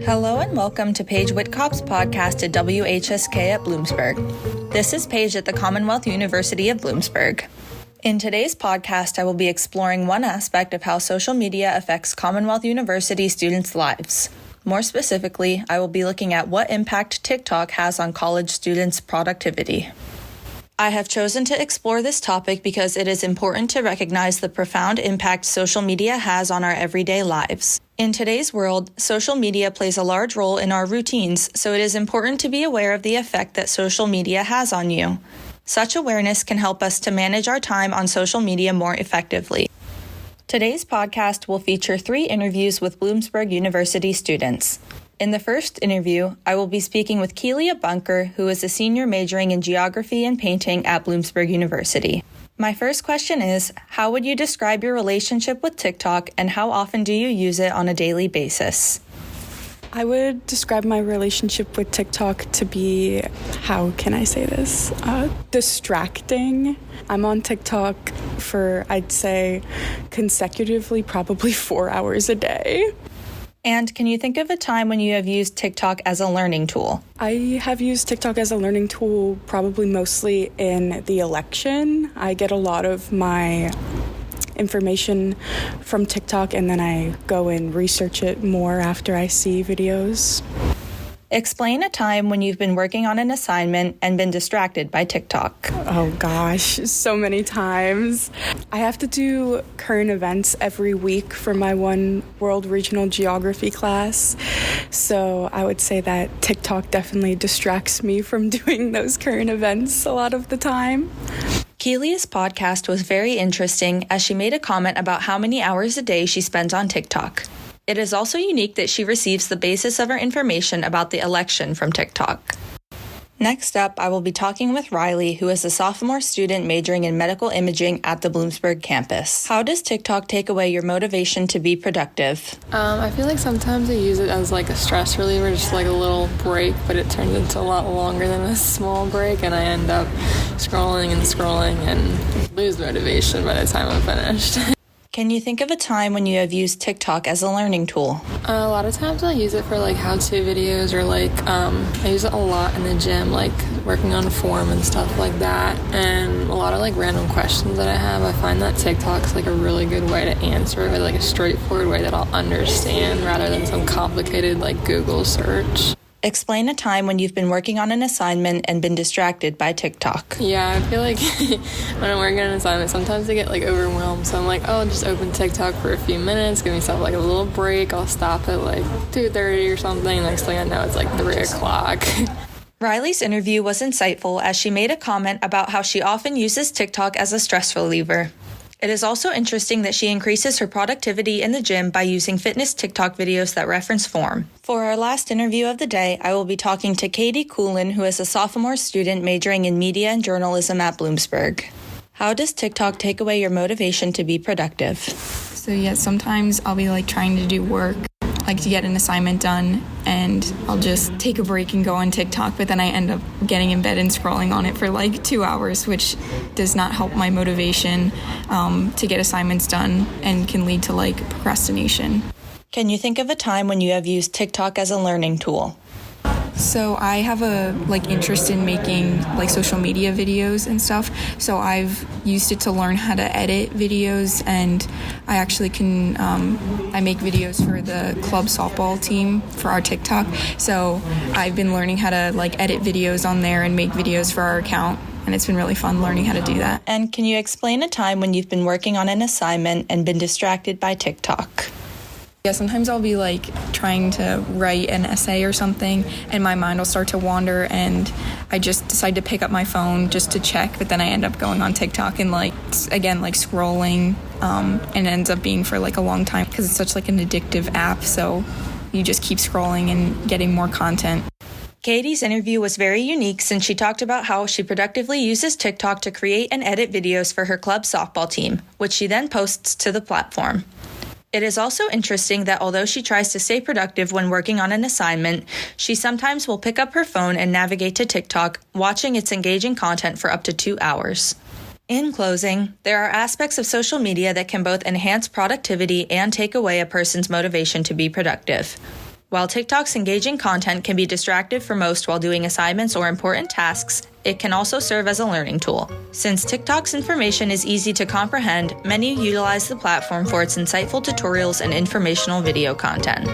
Hello and welcome to Paige Whitcock's podcast at WHSK at Bloomsburg. This is Paige at the Commonwealth University of Bloomsburg. In today's podcast, I will be exploring one aspect of how social media affects Commonwealth University students' lives. More specifically, I will be looking at what impact TikTok has on college students' productivity. I have chosen to explore this topic because it is important to recognize the profound impact social media has on our everyday lives. In today's world, social media plays a large role in our routines, so it is important to be aware of the effect that social media has on you. Such awareness can help us to manage our time on social media more effectively. Today's podcast will feature 3 interviews with Bloomsburg University students. In the first interview, I will be speaking with Keelia Bunker, who is a senior majoring in geography and painting at Bloomsburg University. My first question is, how would you describe your relationship with TikTok and how often do you use it on a daily basis? I would describe my relationship with TikTok to be, how can I say this? Distracting. I'm on TikTok for, I'd say, consecutively probably 4 hours a day. And can you think of a time when you have used TikTok as a learning tool? I have used TikTok as a learning tool probably mostly in the election. I get a lot of my information from TikTok and then I go and research it more after I see videos. Explain a time when you've been working on an assignment and been distracted by TikTok. Oh gosh, so many times. I have to do current events every week for my one World Regional Geography class. So I would say that TikTok definitely distracts me from doing those current events a lot of the time. Keelia's podcast was very interesting as she made a comment about how many hours a day she spends on TikTok. It is also unique that she receives the basis of her information about the election from TikTok. Next up, I will be talking with Riley, who is a sophomore student majoring in medical imaging at the Bloomsburg campus. How does TikTok take away your motivation to be productive? I feel like sometimes I use it as like a stress reliever, just like a little break, but it turns into a lot longer than a small break, and I end up scrolling and lose motivation by the time I'm finished. Can you think of a time when you have used TikTok as a learning tool? A lot of times I use it for like how-to videos or like I use it a lot in the gym, like working on form and stuff like that, and a lot of like random questions that I have. I find that TikTok's like a really good way to answer it, like a straightforward way that I'll understand rather than some complicated like Google search. Explain a time when you've been working on an assignment and been distracted by TikTok. Yeah, I feel like when I'm working on an assignment, sometimes I get like overwhelmed. So I'm like, oh, I'll just open TikTok for a few minutes, give myself like a little break. I'll stop at like 2:30 or something. Next thing I know, it's like 3 o'clock. Riley's interview was insightful as she made a comment about how she often uses TikTok as a stress reliever. It is also interesting that she increases her productivity in the gym by using fitness TikTok videos that reference form. For our last interview of the day, I will be talking to Katie Coolin, who is a sophomore student majoring in media and journalism at Bloomsburg. How does TikTok take away your motivation to be productive? So yeah, sometimes I'll be like trying to do work, like to get an assignment done, and I'll just take a break and go on TikTok, but then I end up getting in bed and scrolling on it for like 2 hours, which does not help my motivation to get assignments done and can lead to like procrastination. Can you think of a time when you have used TikTok as a learning tool? So I have a interest in making like social media videos and stuff. So I've used it to learn how to edit videos, and I actually can I make videos for the club softball team for our TikTok. So I've been learning how to like edit videos on there and make videos for our account, and it's been really fun learning how to do that. And can you explain a time when you've been working on an assignment and been distracted by TikTok? Yeah, sometimes I'll be like trying to write an essay or something and my mind will start to wander and I just decide to pick up my phone just to check, but then I end up going on TikTok and like scrolling and it ends up being for like a long time because it's such like an addictive app, so you just keep scrolling and getting more content. Katie's interview was very unique since she talked about how she productively uses TikTok to create and edit videos for her club softball team, which she then posts to the platform. It is also interesting that although she tries to stay productive when working on an assignment, she sometimes will pick up her phone and navigate to TikTok, watching its engaging content for up to 2 hours. In closing, there are aspects of social media that can both enhance productivity and take away a person's motivation to be productive. While TikTok's engaging content can be distractive for most while doing assignments or important tasks, it can also serve as a learning tool. Since TikTok's information is easy to comprehend, many utilize the platform for its insightful tutorials and informational video content.